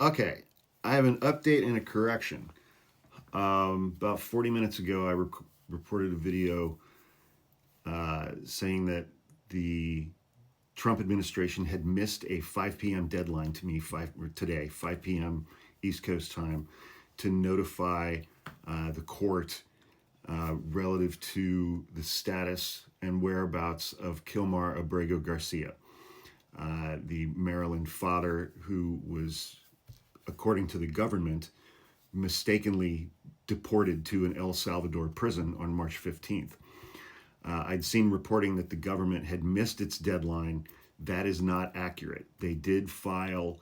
Okay, I have an update and a correction. About 40 minutes ago, I reported a video saying that the Trump administration had missed a 5 p.m. deadline to me today, 5 p.m. East Coast time, to notify the court relative to the status and whereabouts of Kilmar Abrego Garcia, the Maryland father who was, according to the government, mistakenly deported to an El Salvador prison on March 15th. I'd seen reporting that the government had missed its deadline. That is not accurate. They did file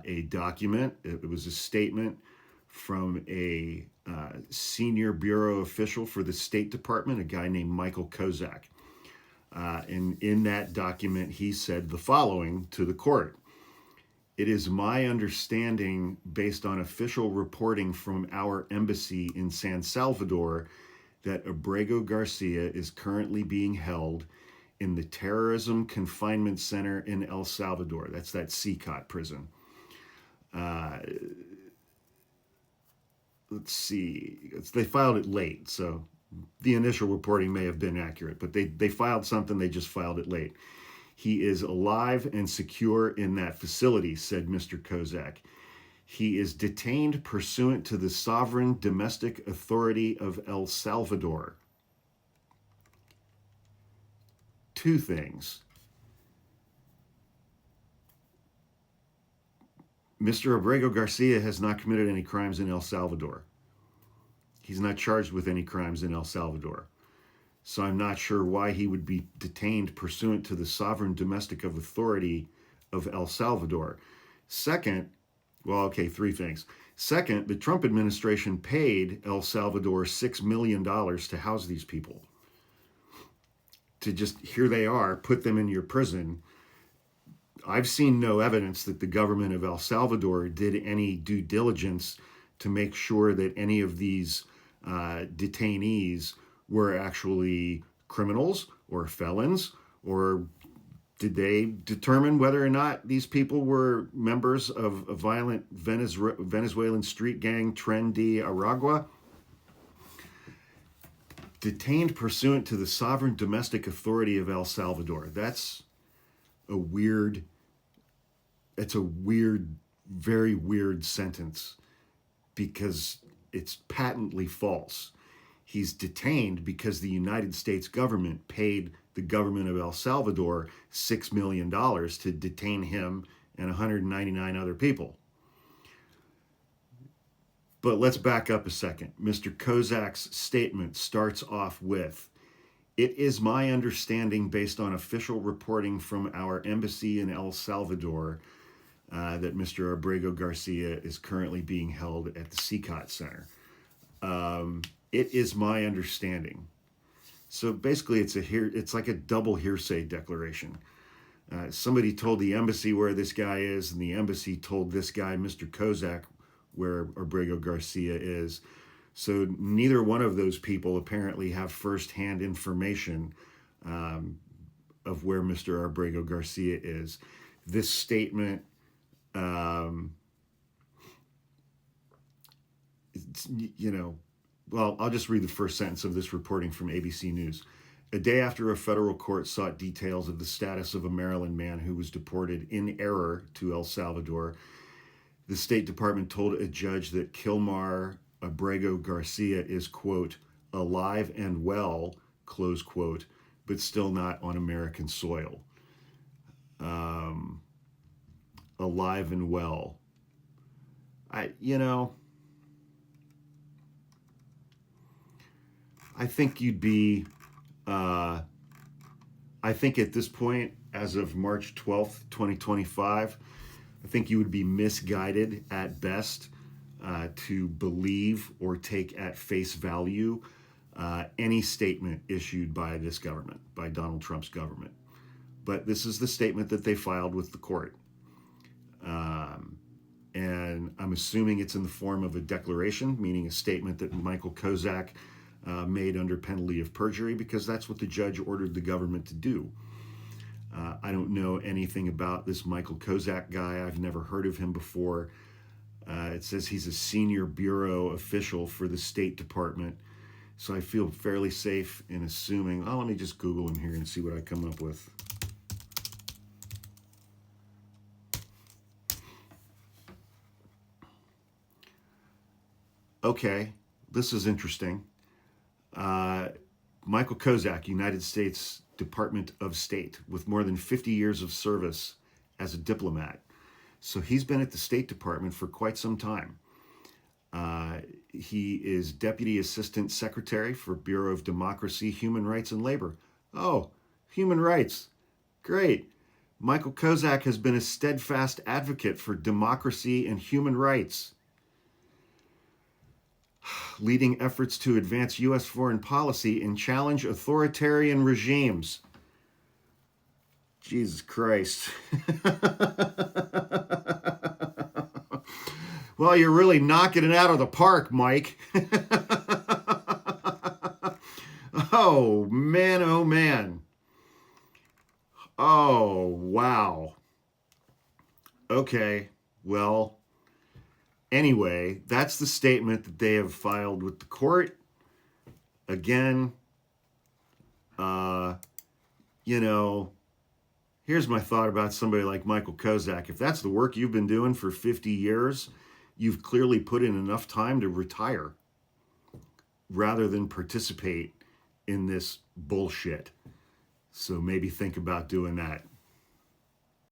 a document. It was a statement from a senior bureau official for the State Department, a guy named Michael Kozak. And in that document, he said the following to the court. It is my understanding, based on official reporting from our embassy in San Salvador, that Abrego Garcia is currently being held in the Terrorism Confinement Center in El Salvador. That's that CCOT prison. Let's see. They filed it late, so the initial reporting may have been accurate, but they filed something, they just filed it late. He is alive and secure in that facility, said Mr. Kozak. He is detained pursuant to the sovereign domestic authority of El Salvador. Two things. Mr. Abrego Garcia has not committed any crimes in El Salvador. He's not charged with any crimes in El Salvador. So I'm not sure why he would be detained pursuant to the sovereign domestic authority of El Salvador. Second, three things. Second, the Trump administration paid El Salvador $6 million to house these people. To just, here they are, put them in your prison. I've seen no evidence that the government of El Salvador did any due diligence to make sure that any of these detainees were actually criminals or felons, or did they determine whether or not these people were members of a violent Venezuelan street gang, Tren de Aragua? Detained pursuant to the sovereign domestic authority of El Salvador. That's a weird, very weird sentence because it's patently false. He's detained because the United States government paid the government of El Salvador $6 million to detain him and 199 other people. But let's back up a second. Mr. Kozak's statement starts off with, it is my understanding, based on official reporting from our embassy in El Salvador, that Mr. Abrego Garcia is currently being held at the CCOT Center. It is my understanding. So basically, it's like a double hearsay declaration. Somebody told the embassy where this guy is, and the embassy told this guy, Mr. Kozak, where Abrego Garcia is. So neither one of those people apparently have firsthand information of where Mr. Abrego Garcia is. This statement, I'll just read the first sentence of this reporting from ABC News. A day after a federal court sought details of the status of a Maryland man who was deported in error to El Salvador, the State Department told a judge that Kilmar Abrego Garcia is, quote, alive and well, close quote, but still not on American soil. Alive and well. I think you'd be, I think at this point, as of March 12th, 2025, I think you would be misguided at best to believe or take at face value any statement issued by this government, by Donald Trump's government. But this is the statement that they filed with the court. And I'm assuming it's in the form of a declaration, meaning a statement that Michael Kozak made under penalty of perjury, because that's what the judge ordered the government to do. I don't know anything about this Michael Kozak guy. I've never heard of him before. It says he's a senior bureau official for the State Department. So I feel fairly safe in assuming, oh, let me just Google him here and see what I come up with. Okay, this is interesting. Michael Kozak, United States Department of State, with more than 50 years of service as a diplomat. So he's been at the State Department for quite some time. He is Deputy Assistant Secretary for Bureau of Democracy, Human Rights, and Labor. Oh, human rights. Great. Michael Kozak has been a steadfast advocate for democracy and human rights, leading efforts to advance U.S. foreign policy and challenge authoritarian regimes. Jesus Christ. Well, you're really knocking it out of the park, Mike. Oh, man, oh, man. Oh, wow. Okay, well, anyway, that's the statement that they have filed with the court. Again, you know, here's my thought about somebody like Michael Kozak. If that's the work you've been doing for 50 years, you've clearly put in enough time to retire rather than participate in this bullshit. So maybe think about doing that.